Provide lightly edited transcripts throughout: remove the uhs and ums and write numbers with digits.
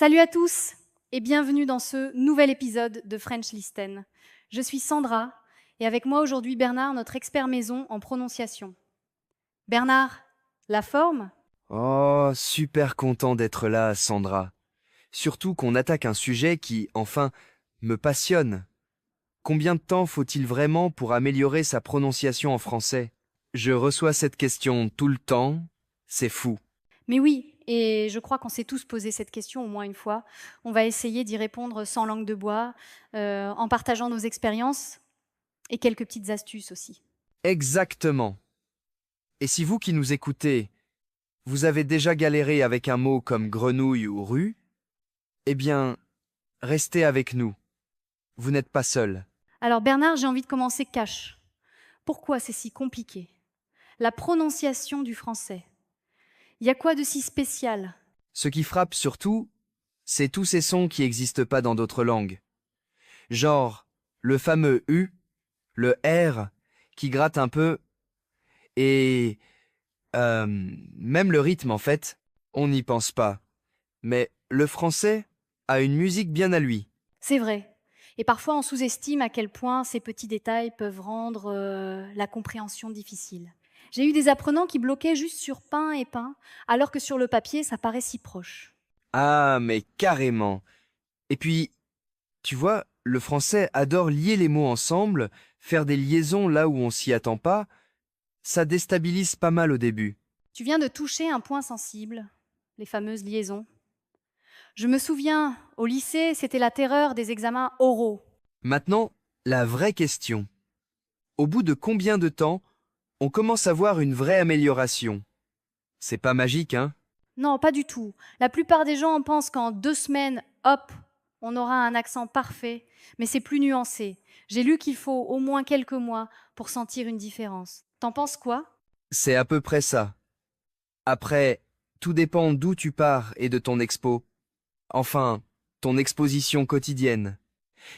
Salut à tous et bienvenue dans ce nouvel épisode de French Listen. Je suis Sandra et avec moi aujourd'hui Bernard, notre expert maison en prononciation. Bernard, la forme? Oh, super content d'être là, Sandra. Surtout qu'on attaque un sujet qui, enfin, me passionne. Combien de temps faut-il vraiment pour améliorer sa prononciation en français? Je reçois cette question tout le temps. C'est fou. Mais oui, et je crois qu'on s'est tous posé cette question au moins une fois. On va essayer d'y répondre sans langue de bois, en partageant nos expériences et quelques petites astuces aussi. Exactement. Et si vous qui nous écoutez, vous avez déjà galéré avec un mot comme grenouille ou rue, eh bien, restez avec nous. Vous n'êtes pas seul. Alors Bernard, j'ai envie de commencer cash. Pourquoi c'est si compliqué? La prononciation du français. Il y a quoi de si spécial? Ce qui frappe surtout, c'est tous ces sons qui n'existent pas dans d'autres langues. Genre, le fameux U, le R, qui gratte un peu, et même le rythme en fait, on n'y pense pas. Mais le français a une musique bien à lui. C'est vrai. Et parfois, on sous-estime à quel point ces petits détails peuvent rendre la compréhension difficile. J'ai eu des apprenants qui bloquaient juste sur pain et pain, alors que sur le papier, ça paraît si proche. Ah, mais carrément. Et puis, tu vois, le français adore lier les mots ensemble, faire des liaisons là où on s'y attend pas. Ça déstabilise pas mal au début. Tu viens de toucher un point sensible, les fameuses liaisons. Je me souviens, au lycée, c'était la terreur des examens oraux. Maintenant, la vraie question. Au bout de combien de temps on commence à voir une vraie amélioration? C'est pas magique, hein? Non, pas du tout. La plupart des gens pensent qu'en 2 semaines, hop, on aura un accent parfait, mais c'est plus nuancé. J'ai lu qu'il faut au moins quelques mois pour sentir une différence. T'en penses quoi? C'est à peu près ça. Après, tout dépend d'où tu pars et de ton expo. Enfin, ton exposition quotidienne.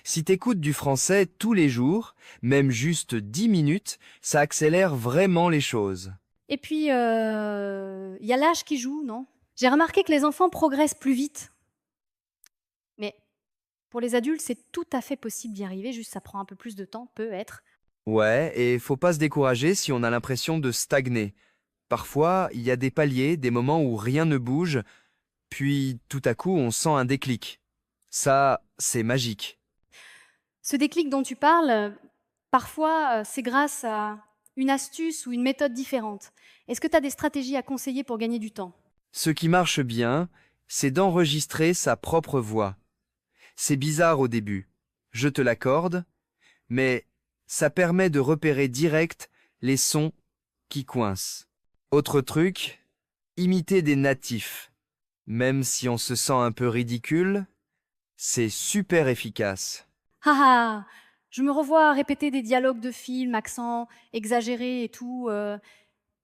Si t'écoutes du français tous les jours, même juste 10 minutes, ça accélère vraiment les choses. Et puis, il y a l'âge qui joue, non? J'ai remarqué que les enfants progressent plus vite, mais pour les adultes, c'est tout à fait possible d'y arriver, juste ça prend un peu plus de temps, peut-être. Ouais, et faut pas se décourager si on a l'impression de stagner. Parfois, il y a des paliers, des moments où rien ne bouge, puis tout à coup on sent un déclic. Ça, c'est magique. Ce déclic dont tu parles, parfois, c'est grâce à une astuce ou une méthode différente. Est-ce que tu as des stratégies à conseiller pour gagner du temps? Ce qui marche bien, c'est d'enregistrer sa propre voix. C'est bizarre au début, je te l'accorde, mais ça permet de repérer direct les sons qui coincent. Autre truc, imiter des natifs. Même si on se sent un peu ridicule, c'est super efficace. Ah ah! Je me revois répéter des dialogues de films, accents exagérés et tout,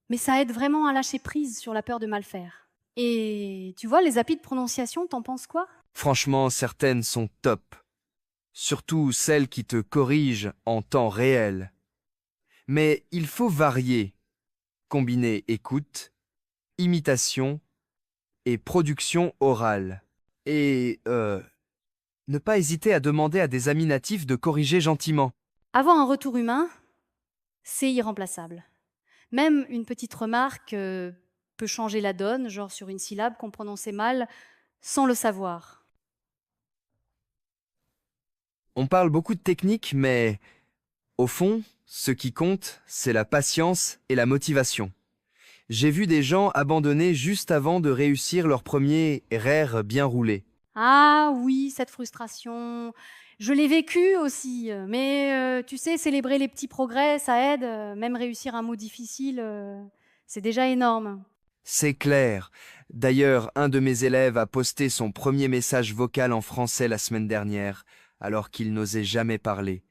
mais ça aide vraiment à lâcher prise sur la peur de mal faire. Et tu vois, les applis de prononciation, t'en penses quoi? Franchement, certaines sont top. Surtout celles qui te corrigent en temps réel. Mais il faut varier, combiner écoute, imitation et production orale. Et ne pas hésiter à demander à des amis natifs de corriger gentiment. Avoir un retour humain, c'est irremplaçable. Même une petite remarque, peut changer la donne, genre sur une syllabe qu'on prononçait mal, sans le savoir. On parle beaucoup de technique, mais au fond, ce qui compte, c'est la patience et la motivation. J'ai vu des gens abandonner juste avant de réussir leur premier RR bien roulé. Ah oui, cette frustration, je l'ai vécue aussi, mais tu sais, célébrer les petits progrès, ça aide, même réussir un mot difficile, c'est déjà énorme. C'est clair. D'ailleurs, un de mes élèves a posté son premier message vocal en français la semaine dernière, alors qu'il n'osait jamais parler.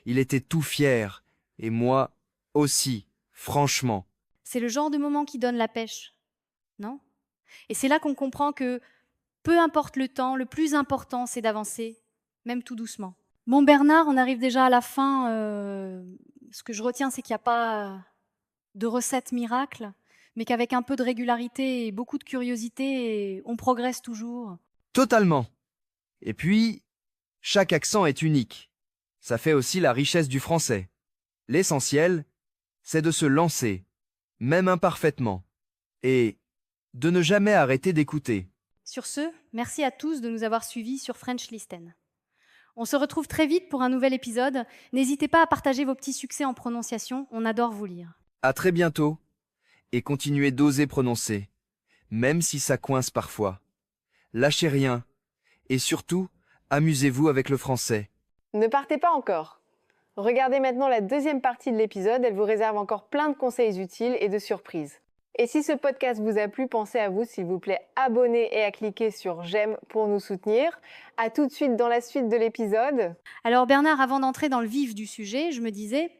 Il était tout fier, et moi aussi, franchement. C'est le genre de moment qui donne la pêche, non? Et c'est là qu'on comprend que peu importe le temps, le plus important, c'est d'avancer, même tout doucement. Bon Bernard, on arrive déjà à la fin, ce que je retiens, c'est qu'il n'y a pas de recette miracle, mais qu'avec un peu de régularité et beaucoup de curiosité, on progresse toujours. Totalement. Et puis, chaque accent est unique. Ça fait aussi la richesse du français. L'essentiel, c'est de se lancer, même imparfaitement, et de ne jamais arrêter d'écouter. Sur ce, merci à tous de nous avoir suivis sur French Listen. On se retrouve très vite pour un nouvel épisode. N'hésitez pas à partager vos petits succès en prononciation, on adore vous lire. À très bientôt, et continuez d'oser prononcer, même si ça coince parfois. Lâchez rien, et surtout, amusez-vous avec le français. Ne partez pas encore. Regardez maintenant la deuxième partie de l'épisode, elle vous réserve encore plein de conseils utiles et de surprises. Et si ce podcast vous a plu, pensez à vous, s'il vous plaît, abonner et à cliquer sur j'aime pour nous soutenir. À tout de suite dans la suite de l'épisode. Alors Bernard, avant d'entrer dans le vif du sujet, je me disais,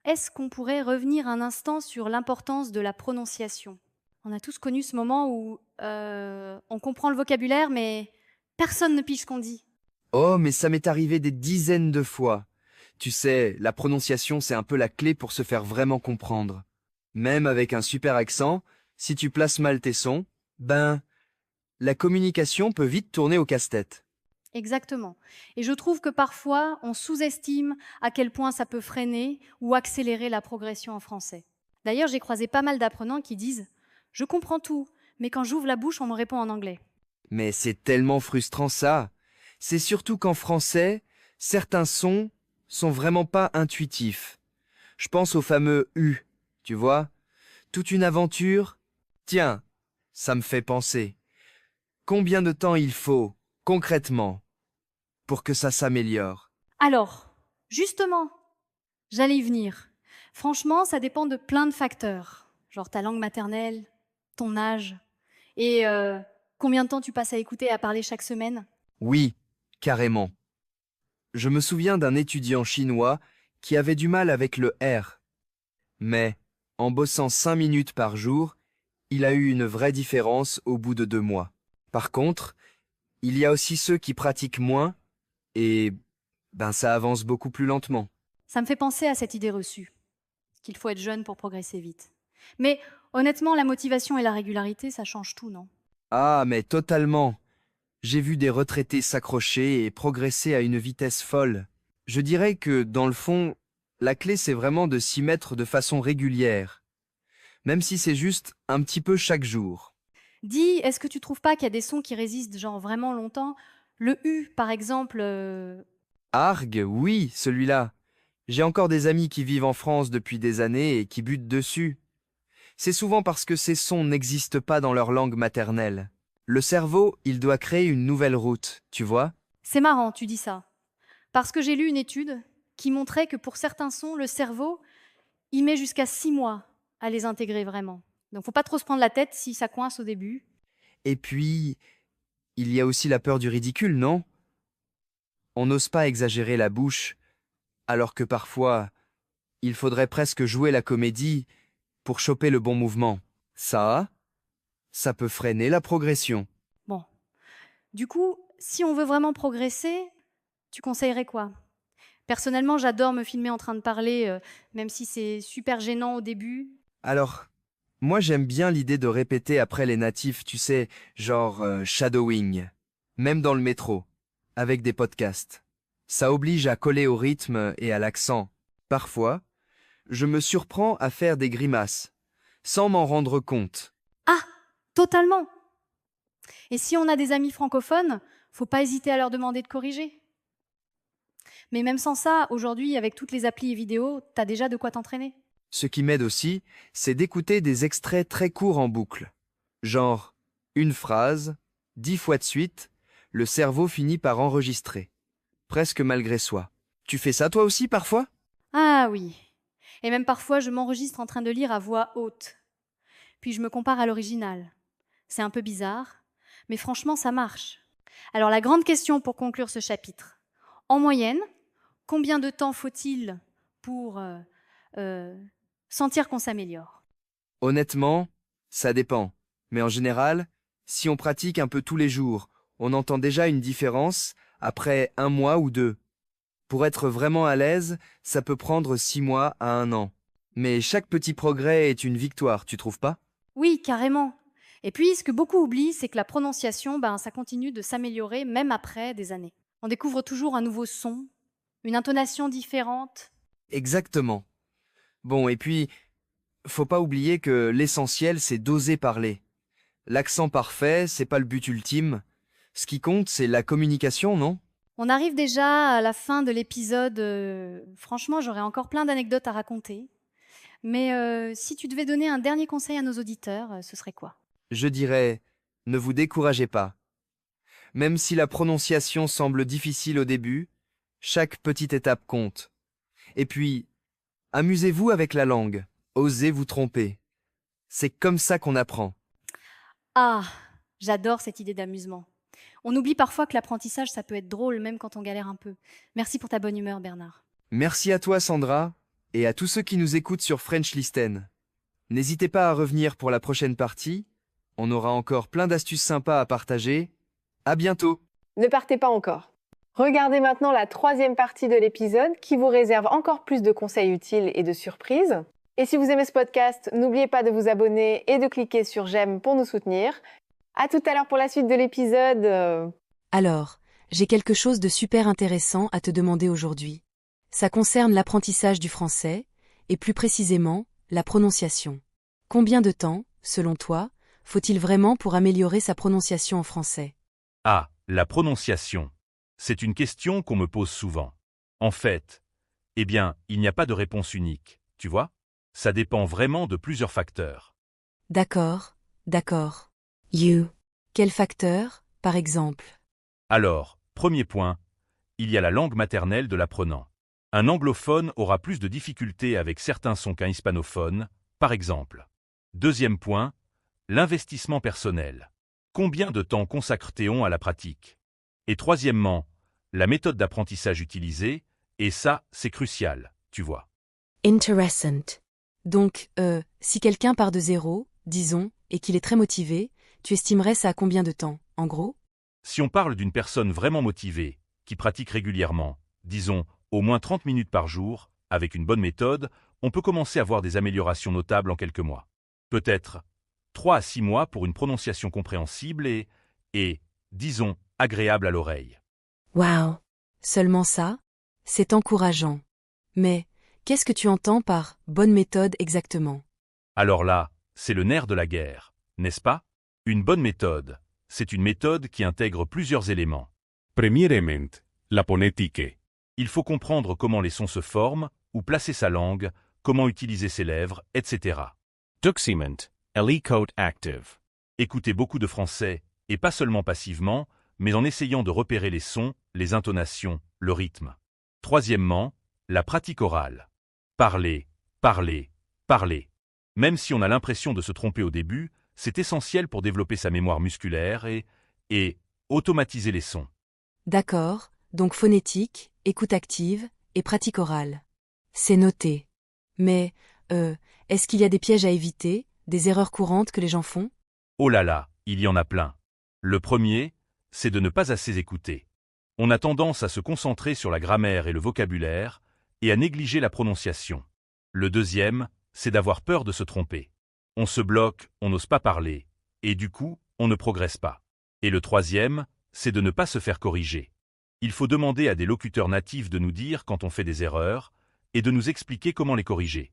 est-ce qu'on pourrait revenir un instant sur l'importance de la prononciation ? On a tous connu ce moment où on comprend le vocabulaire, mais personne ne pige ce qu'on dit. Oh, mais ça m'est arrivé des dizaines de fois. Tu sais, la prononciation, c'est un peu la clé pour se faire vraiment comprendre. Même avec un super accent, si tu places mal tes sons, la communication peut vite tourner au casse-tête. Exactement. Et je trouve que parfois, on sous-estime à quel point ça peut freiner ou accélérer la progression en français. D'ailleurs, j'ai croisé pas mal d'apprenants qui disent « Je comprends tout, mais quand j'ouvre la bouche, on me répond en anglais. » Mais c'est tellement frustrant ça. C'est surtout qu'en français, certains sons sont vraiment pas intuitifs. Je pense au fameux « U », tu vois ? Toute une aventure. Tiens, ça me fait penser. Combien de temps il faut, concrètement, pour que ça s'améliore ? Alors, justement, j'allais y venir. Franchement, ça dépend de plein de facteurs, genre ta langue maternelle, ton âge, et combien de temps tu passes à écouter et à parler chaque semaine. Oui, carrément. Je me souviens d'un étudiant chinois qui avait du mal avec le R. Mais, en bossant 5 minutes par jour, il a eu une vraie différence au bout de 2 mois. Par contre, il y a aussi ceux qui pratiquent moins et ça avance beaucoup plus lentement. Ça me fait penser à cette idée reçue, qu'il faut être jeune pour progresser vite. Mais honnêtement, la motivation et la régularité, ça change tout, non ? Ah, mais totalement. J'ai vu des retraités s'accrocher et progresser à une vitesse folle. Je dirais que, dans le fond, la clé c'est vraiment de s'y mettre de façon régulière, même si c'est juste un petit peu chaque jour. Dis, est-ce que tu trouves pas qu'il y a des sons qui résistent genre vraiment longtemps ? Le U, par exemple, Argue, oui, celui-là. J'ai encore des amis qui vivent en France depuis des années et qui butent dessus. C'est souvent parce que ces sons n'existent pas dans leur langue maternelle. Le cerveau, il doit créer une nouvelle route, tu vois ? c'est marrant, tu dis ça. Parce que j'ai lu une étude qui montrait que pour certains sons, le cerveau, il met jusqu'à 6 mois à les intégrer vraiment. Donc faut pas trop se prendre la tête si ça coince au début. Et puis, il y a aussi la peur du ridicule, non ? On n'ose pas exagérer la bouche, alors que parfois, il faudrait presque jouer la comédie pour choper le bon mouvement. Ça peut freiner la progression. Bon. Du coup, si on veut vraiment progresser, tu conseillerais quoi ? Personnellement, j'adore me filmer en train de parler, même si c'est super gênant au début. Alors, moi j'aime bien l'idée de répéter après les natifs, tu sais, genre shadowing, même dans le métro, avec des podcasts. Ça oblige à coller au rythme et à l'accent. Parfois, je me surprends à faire des grimaces, sans m'en rendre compte. Ah, totalement. Et si on a des amis francophones, faut pas hésiter à leur demander de corriger. Mais même sans ça, aujourd'hui, avec toutes les applis et vidéos, t'as déjà de quoi t'entraîner. Ce qui m'aide aussi, c'est d'écouter des extraits très courts en boucle. Genre, une phrase, 10 fois de suite, le cerveau finit par enregistrer. Presque malgré soi. Tu fais ça toi aussi parfois ? Ah oui. Et même parfois, je m'enregistre en train de lire à voix haute. Puis je me compare à l'original. C'est un peu bizarre, mais franchement, ça marche. Alors la grande question pour conclure ce chapitre. En moyenne, combien de temps faut-il pour sentir qu'on s'améliore ? Honnêtement, ça dépend. Mais en général, si on pratique un peu tous les jours, on entend déjà une différence après 1 mois ou 2. Pour être vraiment à l'aise, ça peut prendre 6 mois à 1 an. Mais chaque petit progrès est une victoire, tu trouves pas ? Oui, carrément. Et puis, ce que beaucoup oublient, c'est que la prononciation, ça continue de s'améliorer même après des années. On découvre toujours un nouveau son, une intonation différente. Exactement. Bon, et puis, faut pas oublier que l'essentiel, c'est d'oser parler. L'accent parfait, c'est pas le but ultime. Ce qui compte, c'est la communication, non? On arrive déjà à la fin de l'épisode. Franchement, j'aurais encore plein d'anecdotes à raconter. Mais si tu devais donner un dernier conseil à nos auditeurs, ce serait quoi? Je dirais, ne vous découragez pas. Même si la prononciation semble difficile au début, chaque petite étape compte. Et puis, amusez-vous avec la langue, osez vous tromper. C'est comme ça qu'on apprend. Ah, j'adore cette idée d'amusement. On oublie parfois que l'apprentissage, ça peut être drôle, même quand on galère un peu. Merci pour ta bonne humeur, Bernard. Merci à toi Sandra, et à tous ceux qui nous écoutent sur French Listen. N'hésitez pas à revenir pour la prochaine partie, on aura encore plein d'astuces sympas à partager. À bientôt! Ne partez pas encore. Regardez maintenant la 3e partie de l'épisode qui vous réserve encore plus de conseils utiles et de surprises. Et si vous aimez ce podcast, n'oubliez pas de vous abonner et de cliquer sur j'aime pour nous soutenir. À tout à l'heure pour la suite de l'épisode. Alors, j'ai quelque chose de super intéressant à te demander aujourd'hui. Ça concerne l'apprentissage du français, et plus précisément, la prononciation. Combien de temps, selon toi, faut-il vraiment pour améliorer sa prononciation en français? Ah, la prononciation. C'est une question qu'on me pose souvent. En fait, il n'y a pas de réponse unique, tu vois? Ça dépend vraiment de plusieurs facteurs. D'accord. Quel facteur, par exemple? Alors, premier point, il y a la langue maternelle de l'apprenant. Un anglophone aura plus de difficultés avec certains sons qu'un hispanophone, par exemple. Deuxième point, l'investissement personnel. Combien de temps consacre-t-on à la pratique? Et troisièmement, la méthode d'apprentissage utilisée, et ça, c'est crucial, tu vois. Interessant. Donc, si quelqu'un part de zéro, disons, et qu'il est très motivé, tu estimerais ça à combien de temps, en gros? Si on parle d'une personne vraiment motivée, qui pratique régulièrement, disons au moins 30 minutes par jour, avec une bonne méthode, on peut commencer à voir des améliorations notables en quelques mois. Peut-être 3 à 6 mois pour une prononciation compréhensible et disons, agréable à l'oreille. Waouh! Seulement ça? C'est encourageant. Mais, qu'est-ce que tu entends par « bonne méthode » exactement? Alors là, c'est le nerf de la guerre, n'est-ce pas? Une bonne méthode, c'est une méthode qui intègre plusieurs éléments. Premièrement, la phonétique. Il faut comprendre comment les sons se forment, où placer sa langue, comment utiliser ses lèvres, etc. Deuxièmement, l'écoute active. Écoutez beaucoup de français, et pas seulement passivement, mais en essayant de repérer les sons, les intonations, le rythme. Troisièmement, la pratique orale. Parler, parler, parler. Même si on a l'impression de se tromper au début, c'est essentiel pour développer sa mémoire musculaire et automatiser les sons. D'accord, donc phonétique, écoute active et pratique orale. C'est noté. Mais, est-ce qu'il y a des pièges à éviter, des erreurs courantes que les gens font? Oh là là, il y en a plein. Le premier, c'est de ne pas assez écouter. On a tendance à se concentrer sur la grammaire et le vocabulaire, et à négliger la prononciation. Le deuxième, c'est d'avoir peur de se tromper. On se bloque, on n'ose pas parler, et du coup, on ne progresse pas. Et le troisième, c'est de ne pas se faire corriger. Il faut demander à des locuteurs natifs de nous dire quand on fait des erreurs, et de nous expliquer comment les corriger.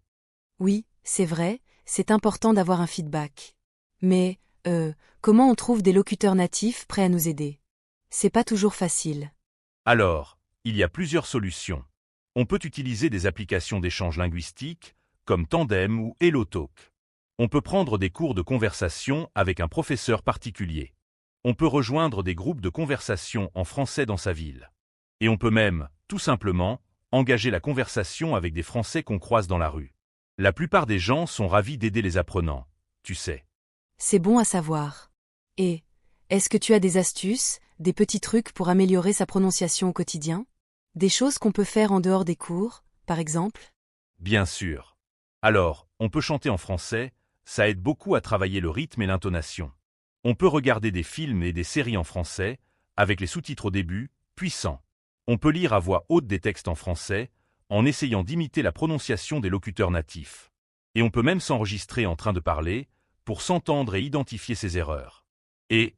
Oui, c'est vrai, c'est important d'avoir un feedback. Mais, comment on trouve des locuteurs natifs prêts à nous aider? C'est pas toujours facile. Alors, il y a plusieurs solutions. On peut utiliser des applications d'échange linguistique, comme Tandem ou HelloTalk. On peut prendre des cours de conversation avec un professeur particulier. On peut rejoindre des groupes de conversation en français dans sa ville. Et on peut même, tout simplement, engager la conversation avec des Français qu'on croise dans la rue. La plupart des gens sont ravis d'aider les apprenants, tu sais. C'est bon à savoir. Et, est-ce que tu as des astuces, des petits trucs pour améliorer sa prononciation au quotidien? Des choses qu'on peut faire en dehors des cours, par exemple? Bien sûr. Alors, on peut chanter en français, ça aide beaucoup à travailler le rythme et l'intonation. On peut regarder des films et des séries en français, avec les sous-titres au début, puissants. On peut lire à voix haute des textes en français, en essayant d'imiter la prononciation des locuteurs natifs. Et on peut même s'enregistrer en train de parler, pour s'entendre et identifier ses erreurs. Et,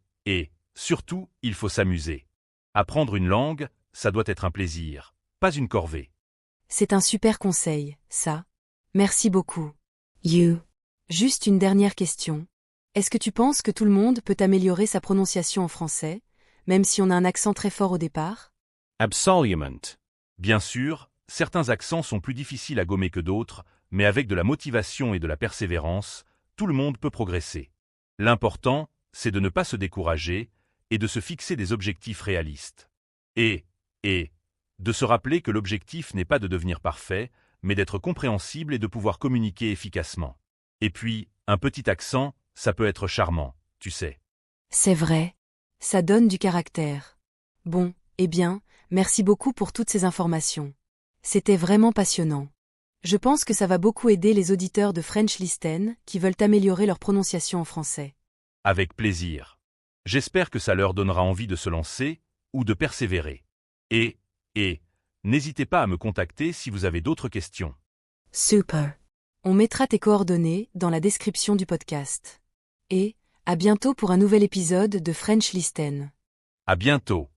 surtout, il faut s'amuser. Apprendre une langue, ça doit être un plaisir, pas une corvée. C'est un super conseil, ça. Merci beaucoup. You. Juste une dernière question. Est-ce que tu penses que tout le monde peut améliorer sa prononciation en français, même si on a un accent très fort au départ? Absolument. Bien sûr, certains accents sont plus difficiles à gommer que d'autres, mais avec de la motivation et de la persévérance, tout le monde peut progresser. L'important, c'est de ne pas se décourager et de se fixer des objectifs réalistes. Et de se rappeler que l'objectif n'est pas de devenir parfait, mais d'être compréhensible et de pouvoir communiquer efficacement. Et puis, un petit accent, ça peut être charmant, tu sais. C'est vrai. Ça donne du caractère. Bon, eh bien, merci beaucoup pour toutes ces informations. C'était vraiment passionnant. Je pense que ça va beaucoup aider les auditeurs de French Listen qui veulent améliorer leur prononciation en français. Avec plaisir. J'espère que ça leur donnera envie de se lancer ou de persévérer. Et n'hésitez pas à me contacter si vous avez d'autres questions. Super. On mettra tes coordonnées dans la description du podcast. Et, à bientôt pour un nouvel épisode de French Listen. À bientôt.